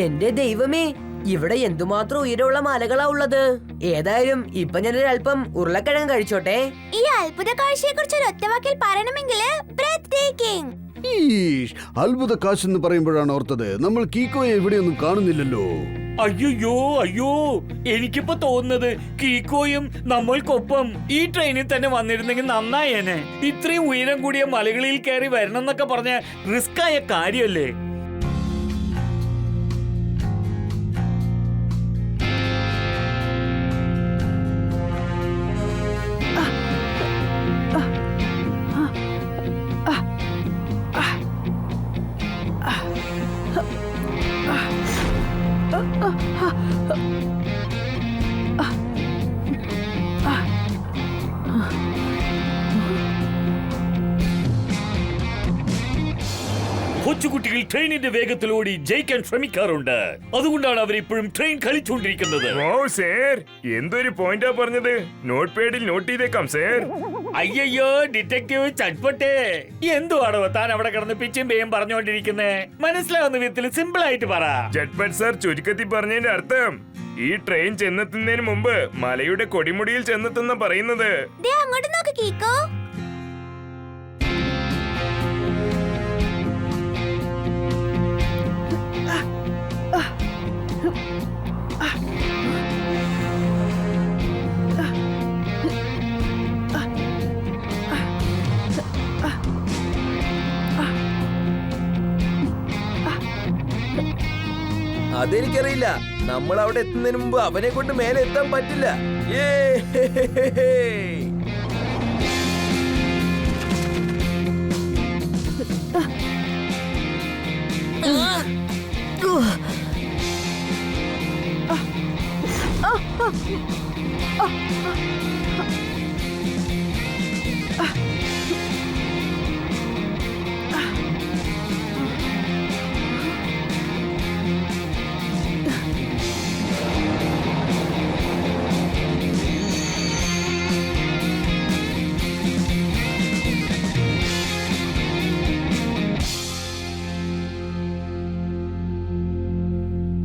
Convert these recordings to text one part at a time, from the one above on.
എന്റെ ദൈവമേ, ഇവിടെ എന്തുമാത്രം ഉയരമുള്ള മലകളാ ഉള്ളത്. ഏതായാലും ഇപ്പൊ ഞാനൊരു അല്പം ഉരുളക്കിഴങ്ങ് കഴിച്ചോട്ടെ. ഈ അത്ഭുത കാഴ്ചയെ കുറിച്ച് ഒരു ഒറ്റവാക്കിൽ പറയണമെങ്കിൽ അത്ഭുത കാശ് എന്ന് പറയുമ്പോഴാണ് ഓർത്തത്, നമ്മൾ കീക്കോയെ എവിടെയൊന്നും കാണുന്നില്ലല്ലോ. അയ്യോ, എനിക്കിപ്പോ തോന്നുന്നത് കീക്കോയും നമ്മൾക്കൊപ്പം ഈ ട്രെയിനിൽ തന്നെ വന്നിരുന്നെങ്കിൽ നന്നായേനെ. ഇത്രയും ഉയരം കൂടിയ മലകളിൽ കയറി വരണം എന്നൊക്കെ പറഞ്ഞ റിസ്ക് ആയ കാര്യല്ലേ. കൊച്ചുകുട്ടികൾ ട്രെയിനിന്റെ വേഗത്തിൽ ഓടി ജയിക്കാൻ ശ്രമിക്കാറുണ്ട്. അതുകൊണ്ടാണ് അവർ ഇപ്പോഴും ട്രെയിൻ കളിച്ചുകൊണ്ടിരിക്കുന്നത്. എന്തൊരു പോയിന്റാ പറഞ്ഞത്. നോട്ട് പാഡിൽ നോട്ട് ചെയ്തേക്കാം സർ. അയ്യോ ഡിറ്റക്റ്റീവ് ചട്പട്ടെ, എന്തുവാണോ താൻ അവിടെ കിടന്ന് പിച്ചും പേയും പറഞ്ഞുകൊണ്ടിരിക്കുന്നേ? മനസ്സിലാവുന്ന വിധത്തിൽ സിമ്പിൾ ആയിട്ട് പറ. ചട്പട്ട് സർ, ചുരുക്കത്തിൽ പറഞ്ഞതിന്റെ അർത്ഥം ഈ ട്രെയിൻ ചെന്നെത്തുന്നതിന് മുമ്പ് മലയുടെ കൊടിമുടിയിൽ ചെന്നെത്തുന്ന പറയുന്നത്. അങ്ങോട്ട് നോക്ക് കീക്കോ. അതെനിക്കറിയില്ല. നമ്മൾ അവിടെ എത്തുന്നതിന് മുമ്പ് അവനെ കൊണ്ട് മേലെ എത്താൻ പറ്റില്ല.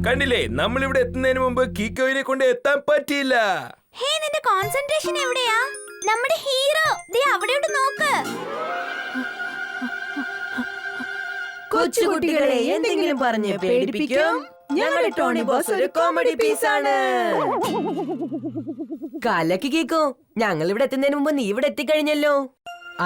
കണ്ടില്ലേ, നമ്മൾ ഇവിടെ എത്തുന്നതിന് മുമ്പ് കീക്കോയിനെ കൊണ്ട് എത്താൻ പറ്റിയില്ല. നിന്റെ കോൺസെൻട്രേഷൻ എവിടെയാ? നമ്മുടെ ഹീറോ അവിടെയോട്ട് നോക്ക്. കൊച്ചുകുട്ടികളെ എന്തെങ്കിലും പറഞ്ഞ് പേടിപ്പിക്കും. ഞങ്ങളുടെ ടോണി ബോസ് ഒരു കോമഡി പീസാണ്. കലക്കി കേക്കോ, ഞങ്ങൾ ഇവിടെ എത്തുന്നതിന് മുമ്പ് നീ ഇവിടെ എത്തിക്കഴിഞ്ഞല്ലോ.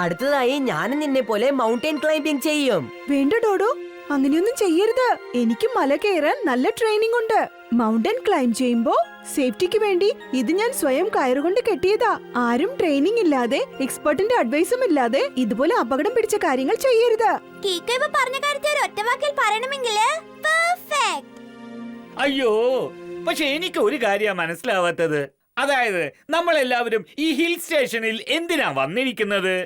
അടുത്തതായി ഞാനും നിന്നെ പോലെ മൗണ്ടൻ ക്ലൈംബിംഗ് ചെയ്യും. വേണ്ട ഡോഡോ, അങ്ങനെയൊന്നും ചെയ്യരുത്. എനിക്ക് മല കയറാൻ നല്ല ട്രെയിനിങ് ഉണ്ട്. മൗണ്ടൻ ക്ലൈംബ് ചെയ്യുമ്പോ സേഫ്റ്റിക്ക് വേണ്ടി ഇത് ഞാൻ സ്വയം കയറുകൊണ്ട് കെട്ടിയതാ. ആരും ട്രെയിനിങ് ഇല്ലാതെ എക്സ്പെർട്ടിന്റെ അഡ്വൈസും ഇല്ലാതെ ഇതുപോലെ അപകടം പിടിച്ച കാര്യങ്ങൾ ചെയ്യരുത്. കീക്കോ ഇപ്പൊ പറഞ്ഞ കാര്യത്തെ ഒരു ഒറ്റവാക്കിൽ പറയണമെങ്കിൽ പെർഫെക്റ്റ്. അയ്യോ, പക്ഷെ എനിക്ക് ഒരു കാര്യം മനസ്സിലാവാത്തത്. അതായത് നമ്മളെല്ലാവരും ഈ ഹിൽ സ്റ്റേഷനിൽ എന്തിനാ വന്നിരിക്കുന്നത്?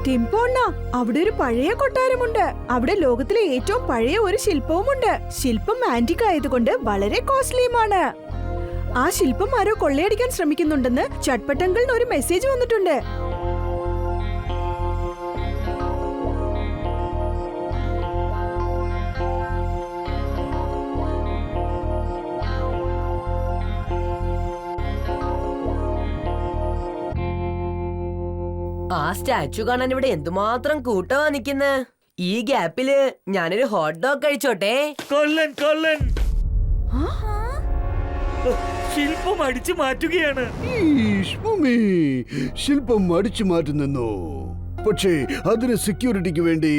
ടിംപോണ്ണ, അവിടെ ഒരു പഴയ കൊട്ടാരമുണ്ട്. അവിടെ ലോകത്തിലെ ഏറ്റവും പഴയ ഒരു ശില്പവുമുണ്ട്. ശില്പം ആന്റിക് ആയതുകൊണ്ട് വളരെ കോസ്റ്റ്ലിയുമാണ്. ആ ശില്പം ആരോ കൊള്ളയടിക്കാൻ ശ്രമിക്കുന്നുണ്ടെന്ന് ചട്പട്ടങ്കിളിന് ഒരു മെസ്സേജ് വന്നിട്ടുണ്ട്. ആ സ്റ്റാച്ചു കാണാൻ ഇവിടെ എന്തുമാത്രം കൂട്ടമാ നിക്കുന്നെ. ഈ ഗ്യാപ്പില് ഞാനൊരു ഹോട്ട് ഡോഗ് കഴിച്ചോട്ടെ. കൊല്ലൻ ശില്പം അടിച്ചു മാറ്റുകയാണ്. ശില്പം അടിച്ചു മാറ്റുന്നോ? പക്ഷേ അതിന് സെക്യൂരിറ്റിക്ക് വേണ്ടി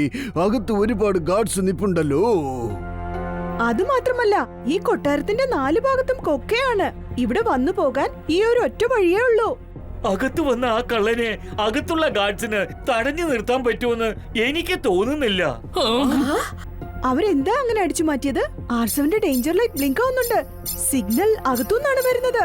അകത്ത് ഒരുപാട് ഗാർഡ്സ് നിപ്പുണ്ടല്ലോ. അതുമാത്രമല്ല, ഈ കൊട്ടാരത്തിന്റെ 4 ഭാഗത്തും കൊക്കയാണ്. ഇവിടെ വന്നു പോകാൻ ഈ ഒരു ഒറ്റ വഴിയേ ഉള്ളൂ. അകത്ത് വന്ന ആ കള്ളനെ അകത്തുള്ള ഗാർഡ്സിന് തടഞ്ഞു നിർത്താൻ പറ്റുമെന്ന് എനിക്ക് തോന്നുന്നില്ല. അവരെന്താ അങ്ങനെ അടിച്ചു മാറ്റിയത്? R7ന്റെ ഡേഞ്ചർ ലൈറ്റ് ബ്ലിങ്ക് ആവുന്നുണ്ട്. സിഗ്നൽ അകത്തുനിന്നാണ് വരുന്നത്.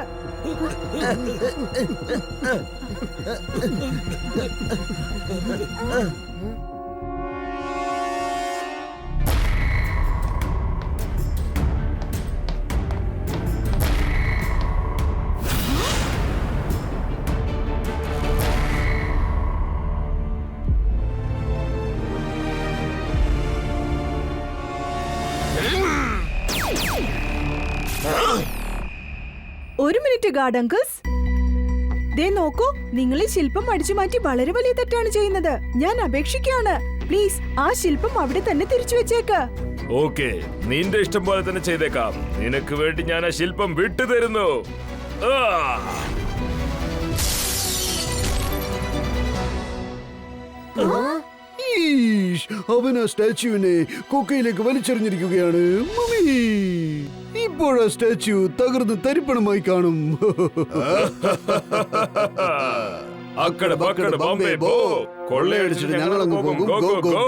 ഒരു മിനിറ്റ് ഗാർഡ് അങ്കിൾസ്, ദേ നോക്കൂ, നിങ്ങൾ ഈ ശില്പം അടിച്ചു മാറ്റി വളരെ വലിയ തെറ്റാണ് ചെയ്യുന്നത്. ഞാൻ അപേക്ഷിക്കുകയാണ്, പ്ലീസ് ആ ശില്പം അവിടെ തന്നെ തിരിച്ചു വെച്ചേക്ക്. ഓക്കെ, നിന്റെ ഇഷ്ടം പോലെ തന്നെ ചെയ്തേക്കാം. നിനക്ക് വേണ്ടി ഞാൻ ആ ശില്പം വിട്ടു തരുന്നു. ആ! അവൻ ആ സ്റ്റാച്യുവിനെ കൊക്കയിലേക്ക് വലിച്ചെറിഞ്ഞിരിക്കുകയാണ്. മമ്മി, ഇപ്പോഴാ സ്റ്റാച്യു തകർന്ന് തരിപ്പണമായി കാണും. അക്കടെ പക്കടെ ബോംബെ ബോ, കൊള്ളയടിച്ചിട്ട് ഞങ്ങളങ്ങ് പോകും. Go go go.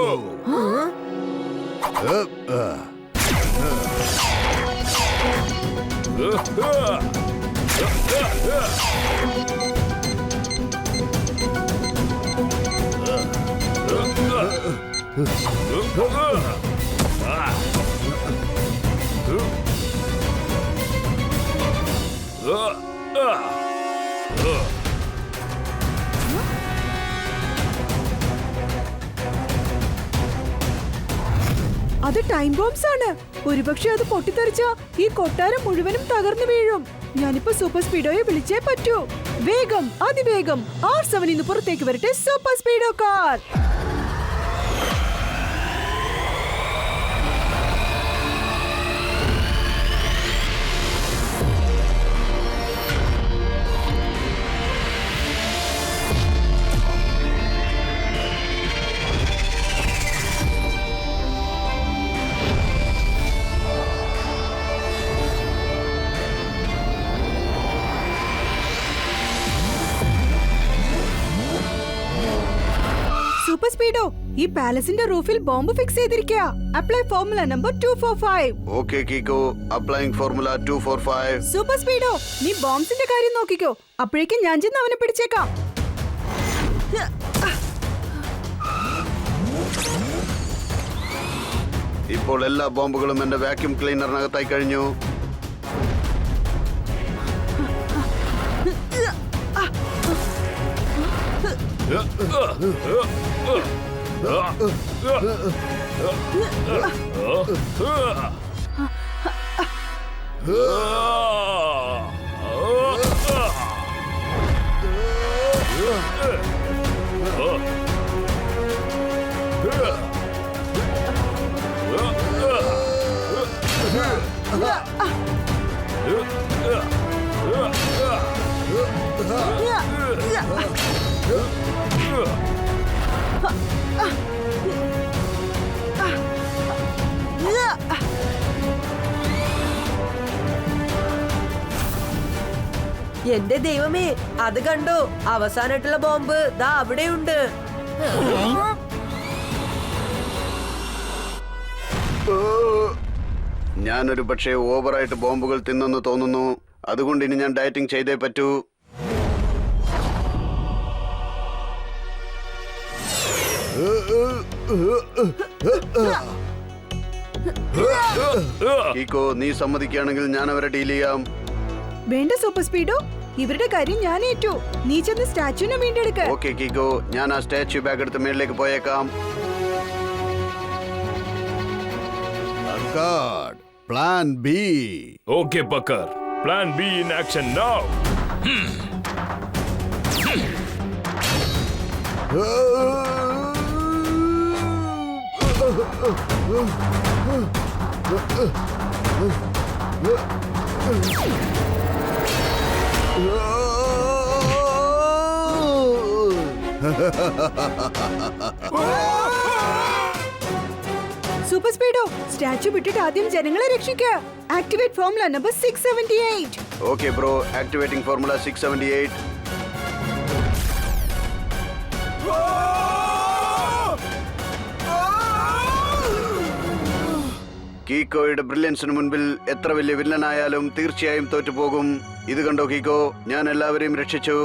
അത് ടൈം ബോംബ്സ് ആണ്. ഒരുപക്ഷെ അത് പൊട്ടിത്തെറിച്ച ഈ കൊട്ടാരം മുഴുവനും തകർന്നു വീഴും. ഞാനിപ്പോ സൂപ്പർ സ്പീഡോയെ വിളിച്ചേ പറ്റൂ. വേഗം, അതിവേഗം R7 ഇന്ന് പുറത്തേക്ക് വരട്ടെ. Super Speedo car. Super Speedo, ഈ പാലസിന്റെ റൂഫിൽ ബോംബ് ഫിക്സ് ചെയ്തിരിക്കുക. Apply formula number 245. Okay Kicko, applying formula 245. Super Speedo, നീ ബോംബ്സിന്റെ കാര്യം നോക്കിക്കോ. അപ്പോഴേക്കും ഞാൻ ചെന്ന് അവനെ പിടിച്ചേക്കാം. ഇപ്പോൾ എല്ലാ ബോംബുകളും എന്റെ വാക്യൂം ക്ലീനറിനകത്തായി കഴിഞ്ഞു. എന്റെ ദൈവമേ, അത് കണ്ടോ? അവസാനമായിട്ടുള്ള ബോംബ് ദാ അവിടെയുണ്ട്. ഞാനൊരു പക്ഷേ ഓവറായിട്ട് ബോംബുകൾ തിന്നെന്ന് തോന്നുന്നു. അതുകൊണ്ട് ഇനി ഞാൻ ഡയറ്റിംഗ് ചെയ്തേ പറ്റൂ. കീക്കോ, നീ സമ്മതിക്കുകയാണെങ്കിൽ ഞാൻ അവരെ ഡീൽ ചെയ്യാം. വേണ്ട സൂപ്പർ സ്പീഡോ, ഇവരുടെ കാര്യം ഞാൻ ഏറ്റു. നീ ചെന്ന് സ്റ്റാച്യുവിനെ വീണ്ടെടുക്ക. ഓക്കെ കീക്കോ, ഞാൻ ആ സ്റ്റാച്യു ബാഗ് എടുത്ത് മേളിലേക്ക് പോയേക്കാം. Plan B. ഓക്കെ പക്കർ, plan B in action now. Super Speedo, statue വിട്ടിട്ട് ആദ്യം ജനങ്ങളെ രക്ഷിക്കുക. Activate formula number 678. Okay bro, activating formula 678. കീക്കോയുടെ ബ്രില്യൻസിന് മുൻപിൽ എത്ര വലിയ വില്ലനായാലും തീർച്ചയായും തോറ്റുപോകും. ഇത് കണ്ടോ കീക്കോ, ഞാൻ എല്ലാവരെയും രക്ഷിച്ചു.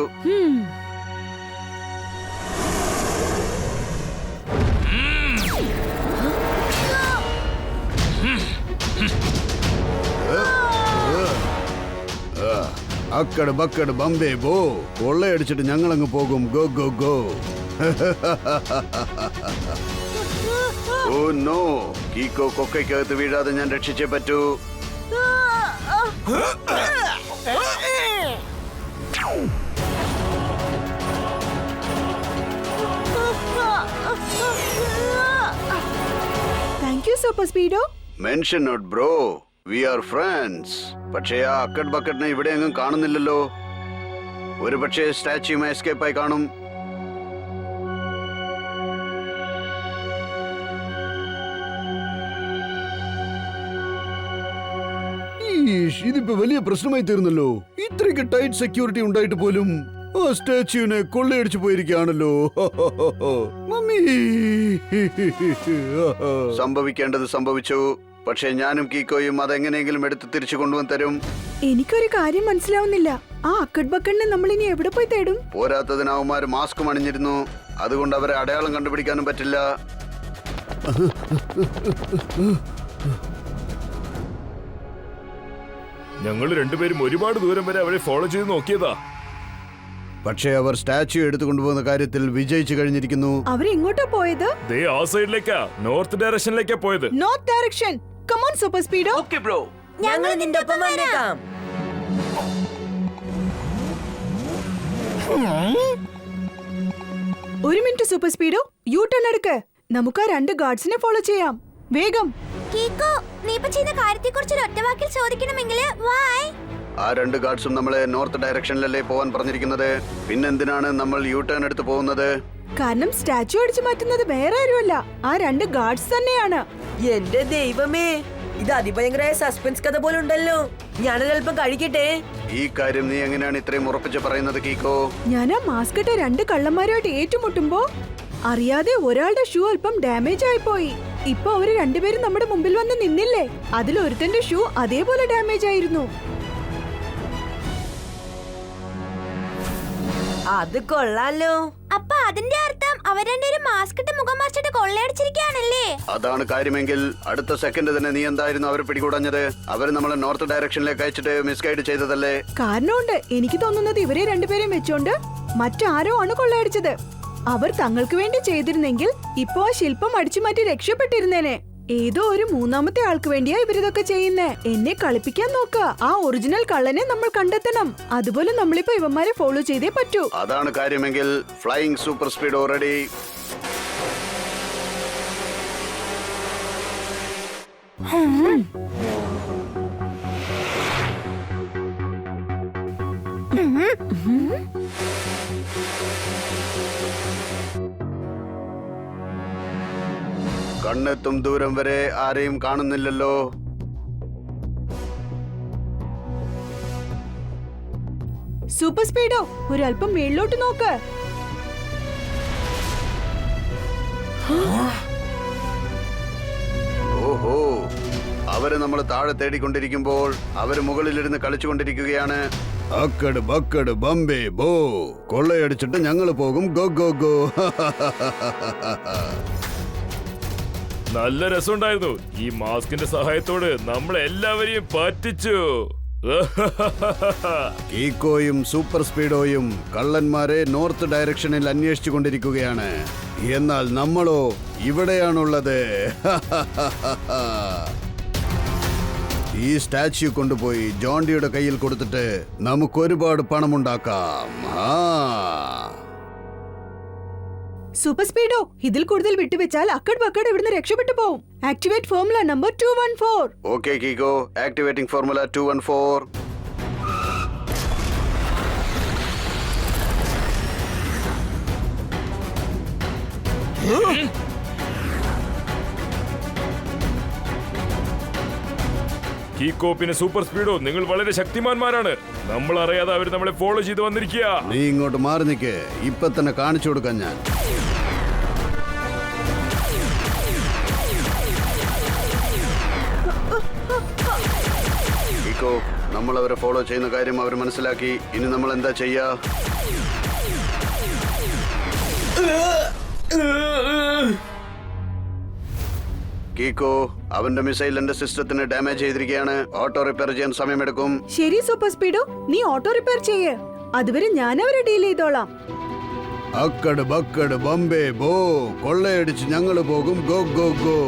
അക്കട് ബക്കട് ബമ്പേ ബോ, കൊള്ളയടിച്ചിട്ട് ഞങ്ങളങ്ങ് പോകും. Go go go. Oh no, Kicko കൊക്കയ്ക്കകത്ത് വീഴാതെ ഞാൻ രക്ഷിച്ചേ പറ്റൂ. Thank you Super Speedo. Mention not bro, we are friends. പക്ഷേ ആ അക്കഡ് ബക്കറ്റിനെ ഇവിടെ എങ്ങും കാണുന്നില്ലല്ലോ. ഒരു പക്ഷേ സ്റ്റാച്യൂമായി എസ്കേപ്പായി കാണും. ഇതിപ്പോ വലിയ പ്രശ്നമായി തീർന്നല്ലോ. ഇത്രയ്ക്ക് ടൈറ്റ് സെക്യൂരിറ്റി ഉണ്ടായിട്ട് പോലും ആ സ്റ്റാച്യൂനെ കൊള്ളയടിച്ചു പോയിരിക്കുകയാണല്ലോ. മമ്മി, സംഭവിക്കേണ്ടത് സംഭവിച്ചു. പക്ഷേ ഞാനും കീക്കോയും അതെങ്ങനെയെങ്കിലും എടുത്ത് തിരിച്ചു കൊണ്ടുവന്ന് തരും. എനിക്കൊരു കാര്യം മനസ്സിലാവുന്നില്ല. ആ അക്കഡ് ബക്കറ്റിനെ നമ്മൾ ഇനി എവിടെ പോയി തേടും? പോരാത്തതിന് അവന്മാര് മാസ്കും അണിഞ്ഞിരുന്നു. അതുകൊണ്ട് അവരെ അടയാളം കണ്ടുപിടിക്കാനും പറ്റില്ല. ഞങ്ങൾ രണ്ടുപേരും ഒരുപാട് ദൂരം വരെ അവരെ ഫോളോ ചെയ്ത് നോക്കിയതാ. പക്ഷേ അവർ സ്റ്റാച്യു എടുത്തു കൊണ്ടുപോകുന്ന കാര്യത്തിൽ വിജയിച്ചു കഴിഞ്ഞിരിക്കുന്നു. അവരെങ്ങോട്ടാ പോയത്? ദേ ആ സൈഡിലേക്കാ, നോർത്ത് ഡയറക്ഷനിലേക്കാ പോയത്. North direction. Come on Super Speedo. ഞങ്ങൾ നിന്റെ ഒപ്പം വന്നേക്കാം. ഒരു minute Super Speedo, U turn എടുക്ക്. നമുക്ക് ആ രണ്ട് ഗാർഡ്സിനെ ഫോളോ ചെയ്യാം. വേഗം. കീക്കോ, നീ ഇപ്പൊ ചെയ്യുന്ന കാര്യത്തെക്കുറിച്ച് ഒറ്റ വാക്കിൽ ചോദിക്കണമെങ്കിൽ why? ആ രണ്ട് ഗാർഡ്സും നമ്മളെ നോർത്ത് ഡയറക്ഷനിലല്ലേ പോവാൻ പറഞ്ഞിരിക്കുന്നത്. പിന്നെന്തിനാണ് നമ്മൾ യു ടേൺ എടുത്ത് പോകുന്നത്? കാരണം സ്റ്റാച്യു അടിച്ചു മാറ്റുന്നത് വേറെ ആരുമല്ല, ആ രണ്ട് ഗാർഡ്സ് തന്നെയാണ്. എന്റെ ദൈവമേ, ഇത് അതിഭയങ്കരമായ സസ്പെൻസ് കഥ പോലെ ഉണ്ടല്ലോ. ഞാനൊരൽപ്പം കഴിക്കട്ടെ. ഈ കാര്യം നീ എങ്ങനെയാണ് ഇത്രയും ഉറപ്പിച്ച് പറയുന്നത് കീക്കോ? ഞാൻ ആ മാസ്ക് ഇട്ട രണ്ട് കള്ളന്മാരുമായിട്ട് ഏറ്റുമുട്ടുമ്പോ അറിയാതെ ഒരാളുടെ ഷൂ അല്പം ഡാമേജ് ആയി പോയി. ഇപ്പൊ അവര് രണ്ടുപേരും നമ്മുടെ മുമ്പിൽ വന്ന് നിന്നില്ലേ, അതിൽ ഒരുത്തന്റെ ഷൂ അതേപോലെ ഡാമേജ് ആയിരുന്നു. അത് കൊള്ളാലോ. അപ്പൊ അതിന്റെ അർത്ഥം അവർ രണ്ടുപേരും മാസ്ക് ഇട്ട് മുഖം മറിച്ചിട്ട് കൊള്ളയടിച്ചിരിക്കുകയാണല്ലേ? അതാണ് കാര്യമെങ്കിൽ അടുത്ത സെക്കൻഡ് തന്നെ നീ എന്തായിരുന്നു അവരെ പിടികൂടഞ്ഞത്? അവര് നമ്മളെ നോർത്ത് ഡയറക്ഷനിലേക്ക് അയച്ചിട്ട് മിസ്ഗൈഡ് ചെയ്തതല്ലേ? കാരണമുണ്ട്. എനിക്ക് തോന്നുന്നത് ഇവരെ രണ്ടുപേരെയും വെച്ചോണ്ട് മറ്റാരോ ആണ് കൊള്ളയടിച്ചത്. അവർ തങ്ങൾക്ക് വേണ്ടി ചെയ്തിരുന്നെങ്കിൽ ഇപ്പോ ആ ശില്പം അടിച്ചു മാറ്റി രക്ഷപ്പെട്ടിരുന്നേനെ. ഏതോ ഒരു മൂന്നാമത്തെ ആൾക്ക് വേണ്ടിയാ ഇവരിതൊക്കെ ചെയ്യുന്നേ. എന്നെ കളിപ്പിക്കാൻ നോക്ക. ആ ഒറിജിനൽ കള്ളനെ നമ്മൾ കണ്ടെത്തണം. അതുപോലെ നമ്മളിപ്പോ ഇവന്മാരെ ഫോളോ ചെയ്തേ പറ്റൂ. അതാണ് കാര്യമെങ്കിൽ ഫ്ലൈയിങ് സൂപ്പർ സ്പീഡ് ഓൾറെഡി. കണ്ണെത്തും ദൂരം വരെ ആരെയും കാണുന്നില്ലല്ലോ. സൂപ്പർ സ്പീഡോ, ഒരല്പം മേളിലോട്ട് നോക്ക്. ഓഹോ, അവര് നമ്മൾ താഴെ തേടിക്കൊണ്ടിരിക്കുമ്പോൾ അവര് മുകളിലിരുന്ന് കളിച്ചുകൊണ്ടിരിക്കുകയാണ്. അക്കട് ബക്കട് ബമ്പേ ബോ, കൊള്ളയടിച്ചിട്ട് ഞങ്ങൾ പോകും. Go go go. നല്ല രസമുണ്ടായിരുന്നു. ഈ മാസ്കിന്റെ സഹായത്തോട് നമ്മളെല്ലാവരെയും പറ്റിച്ചു. കീക്കോയും സൂപ്പർ സ്പീഡോയും കള്ളന്മാരെ നോർത്ത് ഡയറക്ഷനിൽ അന്വേഷിച്ചു കൊണ്ടിരിക്കുകയാണ്. എന്നാൽ നമ്മളോ ഇവിടെയാണുള്ളത്. ഈ സ്റ്റാച്യു കൊണ്ടുപോയി ജോണ്ടിയുടെ കയ്യിൽ കൊടുത്തിട്ട് നമുക്ക് ഒരുപാട് പണമുണ്ടാക്കാം. സൂപ്പർ സ്പീഡോ, ഇതിൽ കൂടുതൽ വിട്ടുവെച്ചാൽ അക്കഡ് ബക്കഡ് ഇവിടുന്ന് രക്ഷപ്പെട്ടു പോവും. Activate formula number 214. Okay Kicko, activating formula 214. Kicko പിന്നെ സൂപ്പർ സ്പീഡോ നിങ്ങൾ വളരെ ശക്തിമാന്മാരാണ്. നമ്മൾ അറിയാതെ അവർ നമ്മളെ ഫോളോ ചെയ്ത് വന്നിരിക്കുക. നീ ഇങ്ങോട്ട് മാറി നിൽക്ക്, ഇപ്പൊ തന്നെ കാണിച്ചു കൊടുക്കാൻ ഞാൻ. കീക്കോ, നമ്മൾ അവരെ ഫോളോ ചെയ്യുന്ന കാര്യം അവർ മനസ്സിലാക്കി. ഇനി നമ്മൾ എന്താ ചെയ്യാ? കീക്കോ, അവന്റെ മിസൈൽ എന്റെ സിസ്റ്റത്തിന് ഡാമേജ് ചെയ്തിരിക്കുകയാണ്. ഓട്ടോ റിപ്പയർ ചെയ്യാൻ സമയമെടുക്കും. ശരി സൂപ്പർ സ്പീഡോ, നീ ഓട്ടോ റിപ്പയർ ചെയ്യേ. അതുവരെ ഞാൻ അവരെ ഡീൽ ചെയ്തോളാം. അക്കട് ബക്കട് ബംബേ ബോ, കൊള്ളയടിച്ച് ഞങ്ങള് പോകും. Go go go.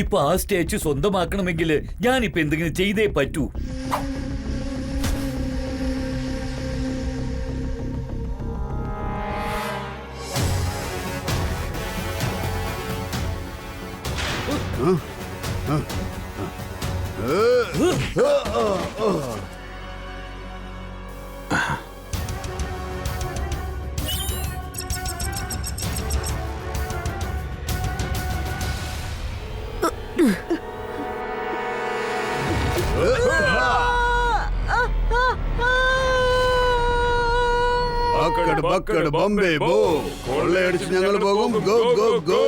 ഇപ്പൊ ആ സ്റ്റാച്ചു സ്വന്തമാക്കണമെങ്കിൽ ഞാനിപ്പോ എന്തെങ്കിലും ചെയ്തേ പറ്റൂ. അക്കട് ബക്കട് ബംബേ ബോ, കൊള്ളയടിച്ച് ഞങ്ങള് പോകും. Go go go.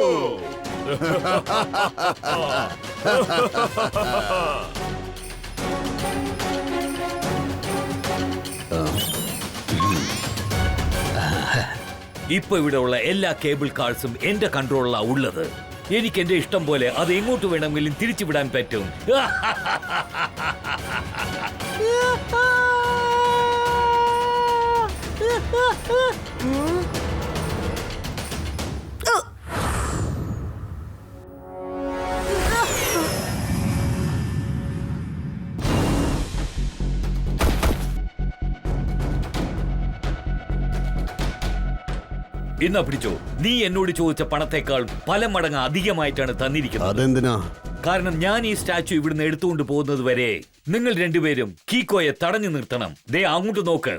ഇപ്പൊ ഇവിടെ ഉള്ള എല്ലാ കേബിൾ കാർസും എന്റെ കൺട്രോളിലാ ഉള്ളത്. എനിക്ക് എന്റെ ഇഷ്ടം പോലെ അത് എങ്ങോട്ട് വേണമെങ്കിലും തിരിച്ചുവിടാൻ പറ്റും. എന്നാ പിടിച്ചോ, നീ എന്നോട് ചോദിച്ച പണത്തേക്കാൾ പല മടങ്ങ് അധികമായിട്ടാണ് തന്നിരിക്കുന്നത്. അതെന്തിനാ? കാരണം ഞാൻ ഈ സ്റ്റാച്ചു ഇവിടുന്ന് എടുത്തുകൊണ്ട് പോകുന്നത് വരെ നിങ്ങൾ രണ്ടുപേരും കീക്കോയെ തടഞ്ഞു നിർത്തണം. ദേ അങ്ങോട്ട് നോക്ക്.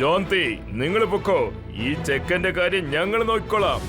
ജോന്തി, നിങ്ങൾ പൊക്കോ. ഈ ചെക്കന്റെ കാര്യം ഞങ്ങൾ നോക്കിക്കോളാം.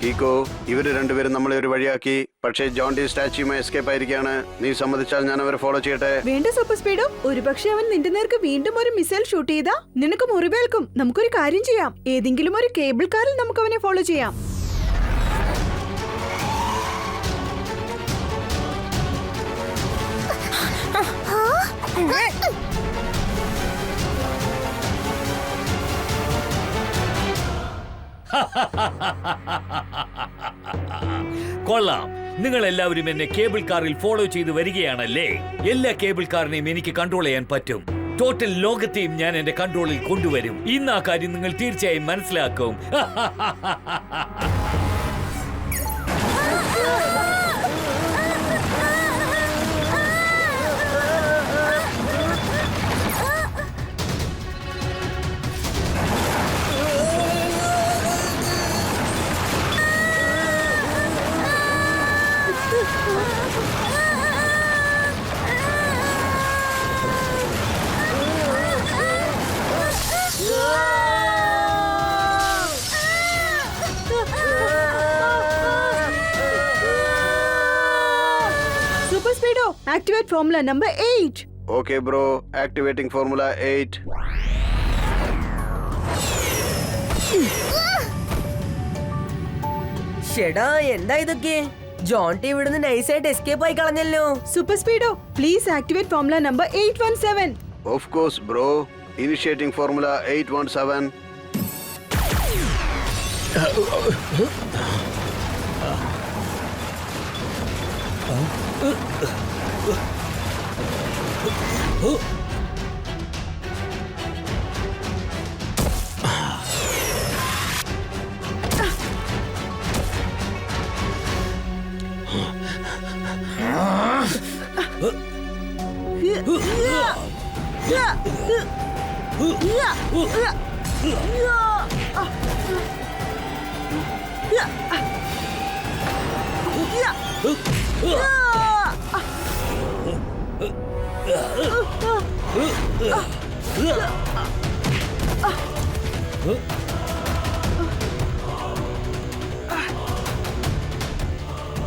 കീക്കോ, ഇവര് രണ്ടുപേരും നമ്മളെ ഒരു വഴിയാക്കി. പക്ഷേ ജോണ്ടി സ്റ്റാച്യുമായി എസ്കേപ്പ് ആയിരിക്കാണ്. നീ സമ്മതിച്ചാൽ ഞാൻ അവരെ ഫോളോ ചെയ്യട്ടെ? വേണ്ട സൂപ്പർ സ്പീഡോ, ഒരുപക്ഷെ അവൻ നിന്റെ നേർക്ക് വീണ്ടും ഒരു മിസൈൽ ഷൂട്ട് ചെയ്താ നിനക്ക് മുറിവേൽക്കും. നമുക്കൊരു കാര്യം ചെയ്യാം, ഏതെങ്കിലും ഒരു കേബിൾ കാറിൽ നമുക്ക് അവനെ ഫോളോ ചെയ്യാം. കൊള്ളാം, നിങ്ങൾ എല്ലാവരും എന്നെ കേബിൾ കാറിൽ ഫോളോ ചെയ്ത് വരികയാണല്ലേ? എല്ലാ കേബിൾ കാറിനെയും എനിക്ക് കൺട്രോൾ ചെയ്യാൻ പറ്റും. ടോട്ടൽ ലോകത്തെയും ഞാൻ എന്റെ കൺട്രോളിൽ കൊണ്ടുവരും. ഇന്ന് ആ കാര്യം നിങ്ങൾ തീർച്ചയായും മനസ്സിലാക്കും. Super Speedo, activate formula number 8. Okay bro, activating formula 8. ഷെടാ, എന്താ ഇതൊക്കെ? ജോൺട്ടി ഇവിടുന്ന് നൈസായിട്ട് എസ്കേപ്പ് ആയി കളഞ്ഞല്ലോ. Super Speedo, please activate formula number 817. Of course bro, initiating formula 817.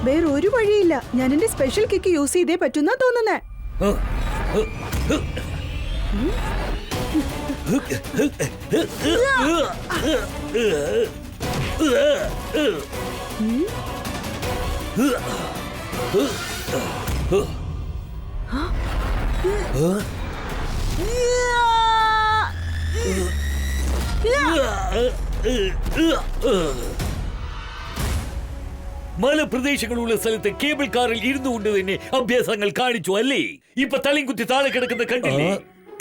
വേറെ ഒരു വഴിയില്ല. ഞാൻ എന്റെ സ്പെഷ്യൽ കിക്ക് യൂസ് ചെയ്തേ പറ്റുന്ന തോന്നുന്നേ. മലപ്രദേശങ്ങളുള്ള സ്ഥലത്ത് കേബിൾ കാറിൽ ഇരുന്നു കൊണ്ട് തന്നെ അഭ്യാസങ്ങൾ കാണിച്ചു അല്ലേ? ഇപ്പൊ തലയും കുത്തി താഴെ കിടക്കുന്ന കണ്ടില്ലേ?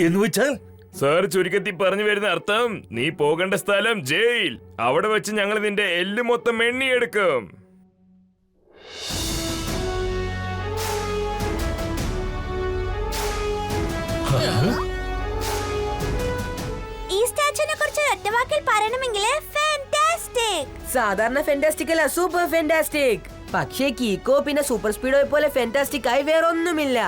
എന്ന് വെച്ചാൽ സാർ, ചുരുക്കത്തിൽ പറഞ്ഞു വരുന്ന അർത്ഥം, നീ പോകേണ്ട സ്ഥലം ജയിൽ. അവിടെ വെച്ച് ഞങ്ങൾ നിന്റെ എല്ല് മൊത്തം എണ്ണിയെടുക്കും. ഈ സ്റ്റാച്ചുവിനെ കുറിച്ച് ഒറ്റ വാക്കിൽ പറയണമെങ്കിൽ ഫാന്റാസ്റ്റിക്. സാധാരണ ഫെന്റാസ്റ്റിക് അല്ല, സൂപ്പർ ഫെന്റാസ്റ്റിക്. പക്ഷേ കീക്കോ പിന്നെ സൂപ്പർ സ്പീഡോ പോലെ ഫെന്റാസ്റ്റിക് ആയി വേറൊന്നുമില്ല.